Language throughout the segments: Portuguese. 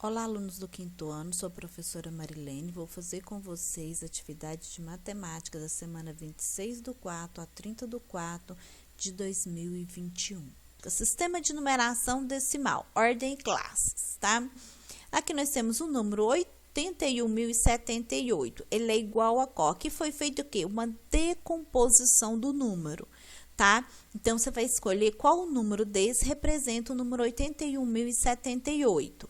Olá, alunos do quinto ano, sou a professora Marilene, vou fazer com vocês a atividade de matemática da semana 26/4 a 30/4 de 2021. Sistema de numeração decimal, ordem e classes, tá? Aqui nós temos o número 81.078, ele é igual a qual? Aqui foi feito o quê? Uma decomposição do número, tá? Então, você vai escolher qual número desse representa o número 81.078.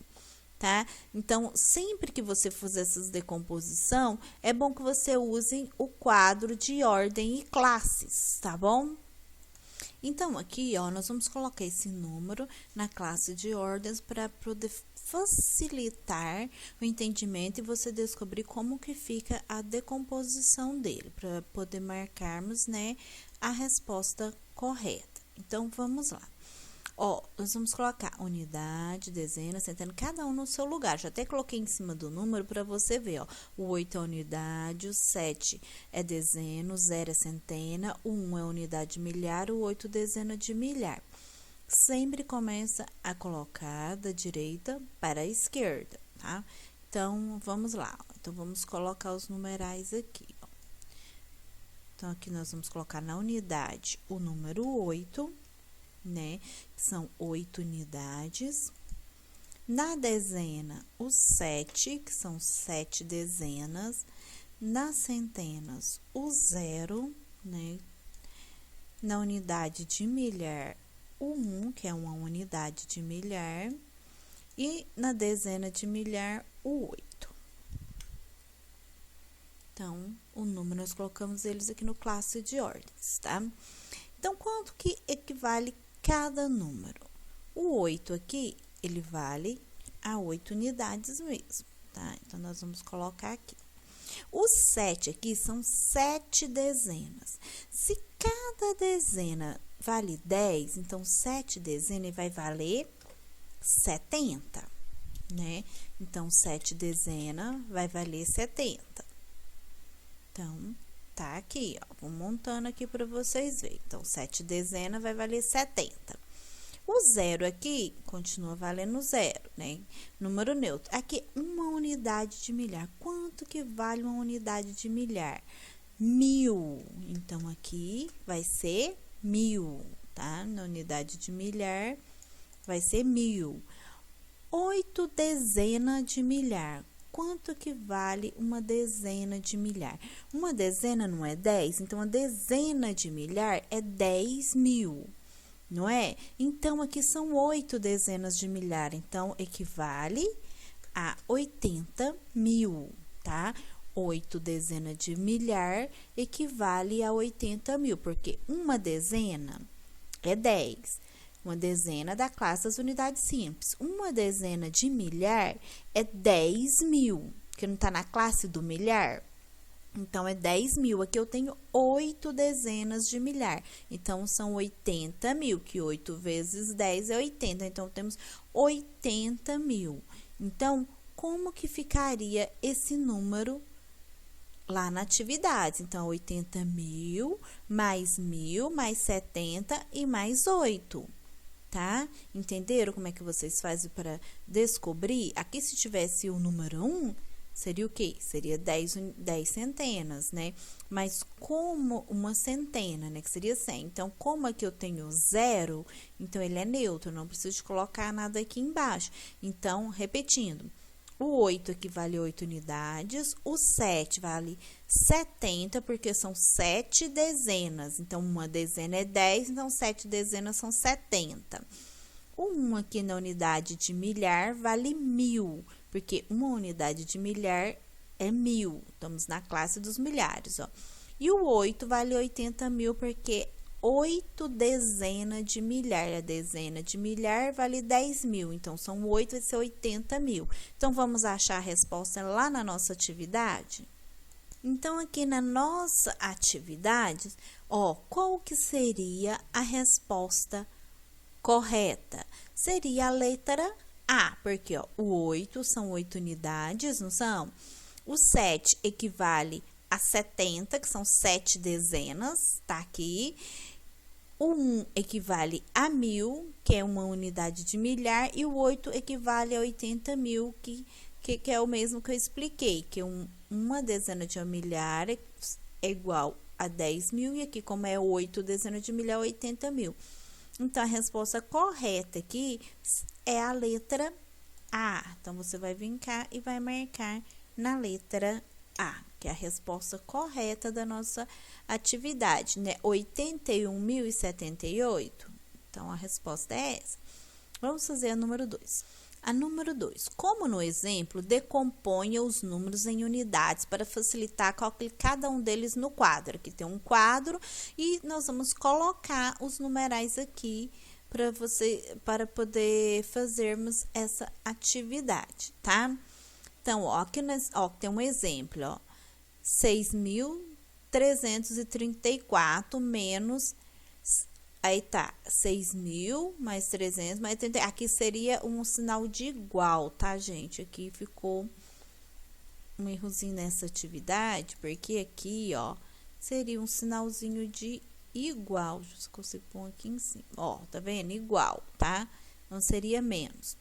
Tá? Então, sempre que você fizer essa decomposição, é bom que você use o quadro de ordem e classes, tá bom? Então, aqui, ó, nós vamos colocar esse número na classe de ordens para poder facilitar o entendimento e você descobrir como que fica a decomposição dele, para poder marcarmos, né, a resposta correta. Então, vamos lá. Ó, nós vamos colocar unidade, dezena, centena, cada um no seu lugar. Já até coloquei em cima do número para você ver, ó. O 8 é unidade, o 7 é dezena, o 0 é centena, o 1 é unidade de milhar, o 8 dezena de milhar. Sempre começa a colocar da direita para a esquerda, tá? Então, vamos lá. Então, vamos colocar os numerais aqui, ó. Então, aqui nós vamos colocar na unidade o número 8, né? Que são 8 unidades. Na dezena, o 7, que são 7 dezenas. Nas centenas, o 0, né? Na unidade de milhar, o 1, que é uma unidade de milhar. E na dezena de milhar, o 8. Então, o número nós colocamos eles aqui no classe de ordens, tá? Então, quanto que equivale cada número? O 8 aqui, ele vale a 8 unidades mesmo, tá? Então, nós vamos colocar aqui. O 7 aqui são 7 dezenas. Se cada dezena vale 10, então 7 dezenas vai valer 70, né? Então, 7 dezenas vai valer 70. Então, tá aqui, ó, vou montando aqui para vocês verem. Então, 7 dezenas vai valer 70. O 0 aqui continua valendo 0, né? Número neutro. Aqui, uma unidade de milhar. Quanto que vale uma unidade de milhar? 1000. Então, aqui vai ser 1000, tá? Na unidade de milhar vai ser 1000. 8 dezenas de milhar. Quanto que vale uma dezena de milhar? Uma dezena não é 10, então a dezena de milhar é 10.000, não é? Então, aqui são 8 dezenas de milhar, então equivale a 80.000, tá? 8 dezenas de milhar equivale a 80.000, porque uma dezena é 10. Uma dezena da classe das unidades simples. Uma dezena de milhar é 10.000, que não está na classe do milhar. Então, é 10.000. Aqui eu tenho 8 dezenas de milhar. Então, são 80.000, que 8 vezes 10 é 80. Então, temos 80.000. Então, como que ficaria esse número lá na atividade? Então, 80.000 mais 1.000 mais 70 e mais 8. Tá? Entenderam como é que vocês fazem para descobrir? Aqui, se tivesse o número 1, seria o quê? Seria 10 centenas, né? Mas como uma centena, né? Que seria 100. Então, como aqui eu tenho 0, então ele é neutro, não preciso de colocar nada aqui embaixo. Então, repetindo. O 8 aqui vale 8 unidades, o 7 vale 70, porque são 7 dezenas. Então, uma dezena é 10, então 7 dezenas são 70. O 1 aqui na unidade de milhar vale 1.000, porque uma unidade de milhar é 1.000. Estamos na classe dos milhares, ó. E o 8 vale 80.000, porque 8 dezenas de milhar. A dezena de milhar vale 10.000. Então, são 8, vai ser 80.000. Então, vamos achar a resposta lá na nossa atividade? Então, aqui na nossa atividade, ó, qual que seria a resposta correta? Seria a letra A, porque, ó, o 8 são 8 unidades, não são? O 7 equivale a 70, que são 7 dezenas, tá aqui. O 1 equivale a 1000, que é uma unidade de milhar, e o 8 equivale a 80.000, que é o mesmo que eu expliquei, que uma dezena de milhar é igual a 10.000, e aqui, como é 8 dezenas de milhar, 80.000. Então, a resposta correta aqui é a letra A. Então, você vai vir cá e vai marcar na letra A, que é a resposta correta da nossa atividade, né? 81.078. Então, a resposta é essa. Vamos fazer a número 2. A número 2, como no exemplo, decomponha os números em unidades para facilitar colocar cada um deles no quadro. Aqui tem um quadro e nós vamos colocar os numerais aqui para poder fazermos essa atividade, tá? Então, ó, aqui tem um exemplo, ó, 6.334 menos, aí tá, 6.000 mais 300 mais 30, aqui seria um sinal de igual, tá, gente? Aqui ficou um errozinho nessa atividade, porque aqui, ó, seria um sinalzinho de igual, se você pôr aqui em cima, ó, tá vendo? Igual, tá? Não seria menos.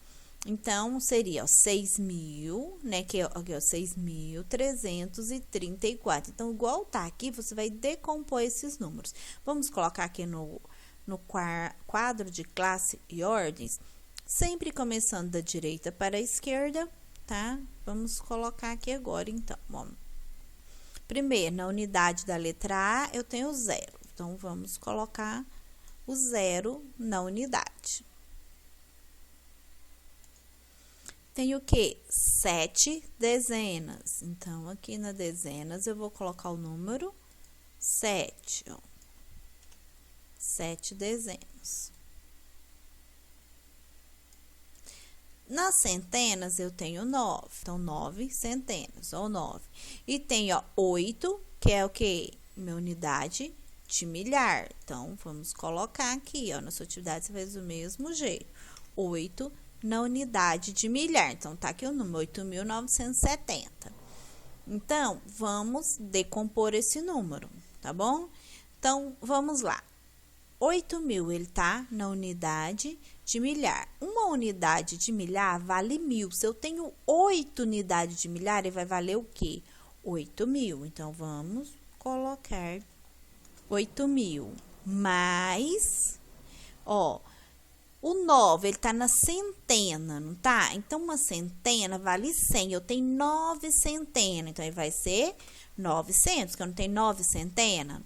Então, seria, ó, 6.000, né, que é, aqui, ó, 6.334. Então, igual tá aqui, você vai decompor esses números. Vamos colocar aqui no quadro de classe e ordens, sempre começando da direita para a esquerda, tá? Vamos colocar aqui agora, então, ó. Primeiro, na unidade da letra A, eu tenho 0. Então, vamos colocar o 0 na unidade. Tenho o quê? 7 dezenas. Então, aqui na dezenas, eu vou colocar o número 7, ó. 7 dezenas. Nas centenas, eu tenho 9. Então, 9 centenas, ou 9. E tenho, ó, 8, que é o quê? Minha unidade de milhar. Então, vamos colocar aqui, ó, na sua atividade, você faz do mesmo jeito. 8 na unidade de milhar. Então, tá aqui o número, 8.970. Então, vamos decompor esse número, tá bom? Então, vamos lá. 8.000, ele tá na unidade de milhar. Uma unidade de milhar vale 1.000. Se eu tenho 8 unidades de milhar, ele vai valer o quê? 8.000. Então, vamos colocar 8.000 mais, ó, o 9, ele tá na centena, não tá? Então, uma centena vale 100. Eu tenho 9 centenas, então, ele vai ser 900, que eu não tenho 9 centenas.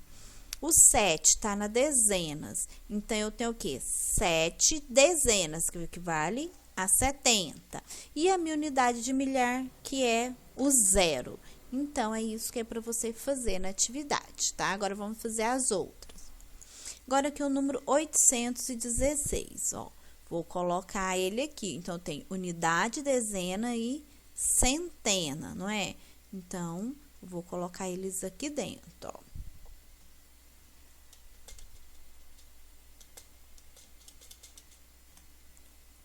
O 7 tá na dezenas, então, eu tenho o quê? 7 dezenas, que equivale a 70. E a minha unidade de milhar, que é o 0. Então, é isso que é para você fazer na atividade, tá? Agora, vamos fazer as outras. Agora, aqui o número 816, ó. Vou colocar ele aqui. Então, tem unidade, dezena e centena, não é? Então, vou colocar eles aqui dentro, ó.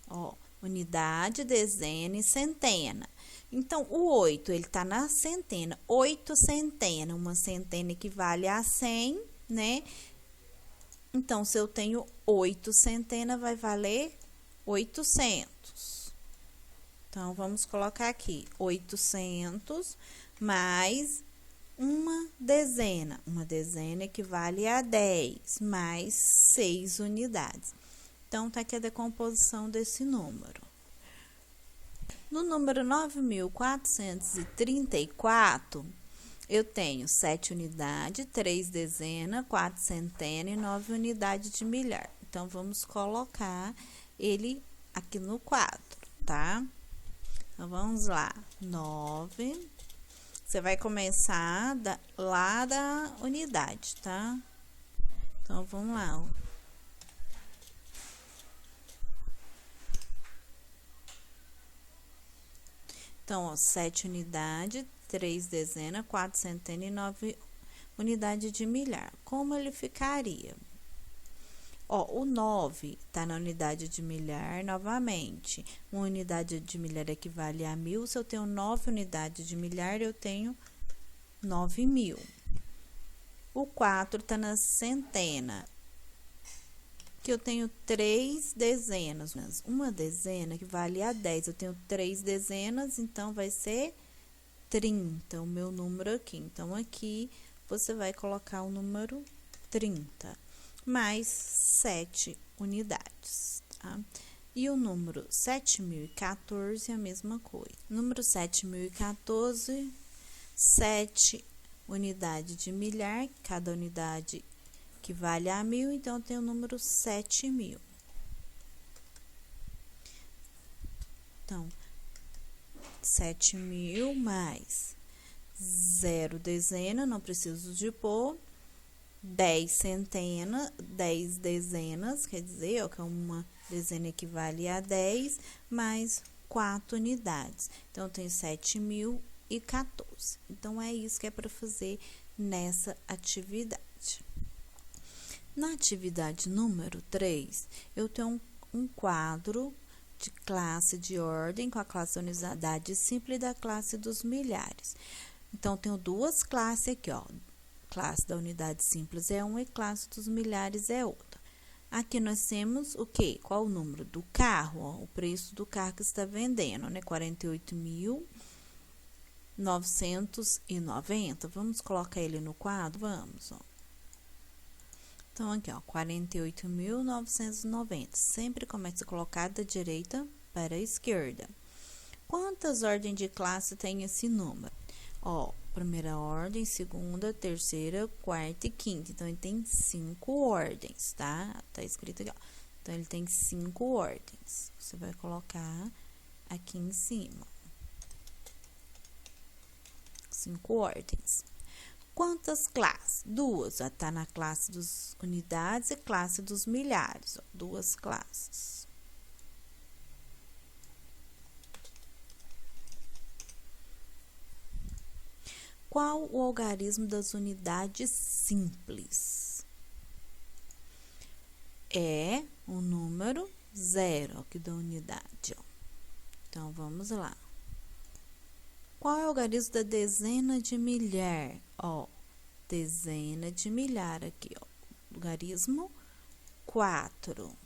Ó, unidade, dezena e centena. Então, o 8, ele tá na centena. 8 centena, uma centena equivale a 100, né? Então, se eu tenho 8 centena, vai valer 800. Então, vamos colocar aqui, 800 mais uma dezena. Uma dezena equivale a 10, mais 6 unidades. Então, tá aqui a decomposição desse número. No número 9.434, eu tenho 7 unidades, 3 dezenas, 4 centenas e 9 unidades de milhar. Então, vamos colocar ele aqui no quadro, tá? Então, vamos lá. 9. Você vai começar lá da unidade, tá? Então, vamos lá, ó. Então, ó, 7 unidades, 3 dezenas, 4 centenas e 9 unidades de milhar. Como ele ficaria? Ó, o 9 tá na unidade de milhar novamente. Uma unidade de milhar equivale a 1.000. Se eu tenho 9 unidades de milhar, eu tenho 9.000. O 4 tá na centena. que eu tenho 3 dezenas. Uma dezena que vale a 10. Eu tenho 3 dezenas, então vai ser 30, o meu número aqui. Então, aqui você vai colocar o número 30, mais 7 unidades, tá? E o número 7014 é a mesma coisa. Número 7014, 7 unidades de milhar, cada unidade que vale a 1000, então tem o número 7000. Então, 7000 mais 0 dezena, não preciso de pôr, 10 centena, 10 dezenas, quer dizer, ó, que é uma dezena equivale a 10, mais 4 unidades. Então, tem 7014. Então, é isso que é para fazer nessa atividade. Na atividade número 3, eu tenho um quadro de classe de ordem com a classe da unidade simples e da classe dos milhares. Então, tenho duas classes aqui, ó. Classe da unidade simples é uma e classe dos milhares é outra. Aqui nós temos o quê? Qual o número do carro? Ó, o preço do carro que está vendendo, né? 48.990. Vamos colocar ele no quadro? Vamos, ó. Então, aqui, ó, 48.990. Sempre começa a colocar da direita para a esquerda. Quantas ordens de classe tem esse número? Ó, primeira ordem, segunda, terceira, quarta e quinta. Então, ele tem 5 ordens, tá? Tá escrito aqui, ó. Então, ele tem 5 ordens. Você vai colocar aqui em cima. 5 ordens. Quantas classes? 2. Tá na classe dos unidades e classe dos milhares. Ó, 2 classes. Qual o algarismo das unidades simples? É o número 0 aqui da unidade, ó. Então, vamos lá. Qual é o algarismo da dezena de milhar? Ó, dezena de milhar aqui, ó. Algarismo 4.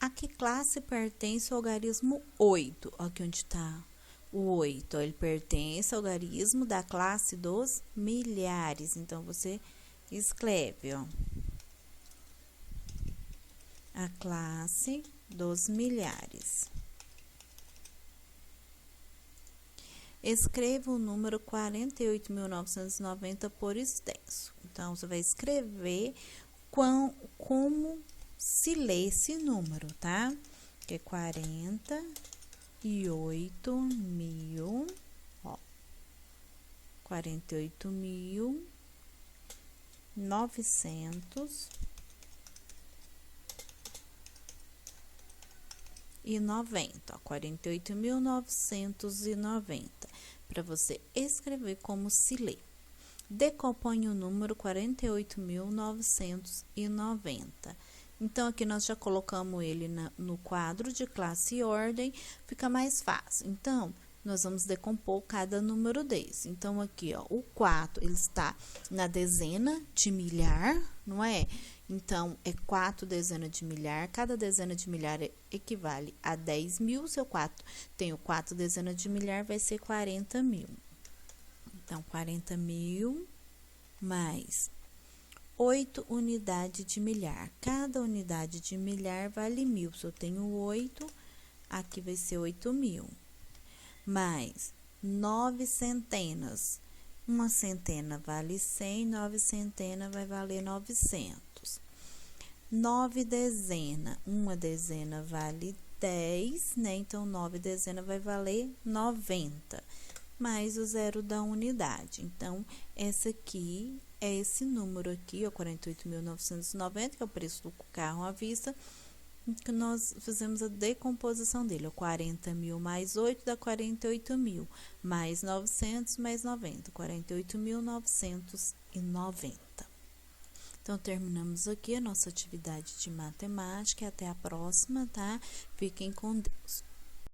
A que classe pertence o algarismo 8? Aqui onde está o 8. Ele pertence ao algarismo da classe dos milhares. Então, você escreve, ó. A classe dos milhares. Escreva o número 48.990 por extenso. Então, você vai escrever como se lê esse número, tá? Que é 48.000, ó, 48.990, ó, 48.990, para você escrever como se lê. Decompõe o número 48.990. Então, aqui nós já colocamos ele no quadro de classe e ordem, fica mais fácil. Então, nós vamos decompor cada número desse. Então, aqui, ó, o 4, ele está na dezena de milhar, não é? Então, é 4 dezenas de milhar, cada dezena de milhar equivale a 10.000, seu 4 tem o 4 dezenas de milhar, vai ser 40.000. Então, 40.000 mais 8 unidades de milhar. Cada unidade de milhar vale 1.000. Se eu tenho 8, aqui vai ser 8.000. Mais 9 centenas. Uma centena vale 100, 9 centenas vai valer 900. 9 dezenas. Uma dezena vale 10, né? Então, 9 dezenas vai valer 90. Mais o zero da unidade. Então, essa aqui é esse número aqui, ó, 48.990, que é o preço do carro à vista, que nós fizemos a decomposição dele. Ó, 40.000 mais 8 dá 48.000, mais 900 mais 90, 48.990. Então, terminamos aqui a nossa atividade de matemática. Até a próxima, tá? Fiquem com Deus.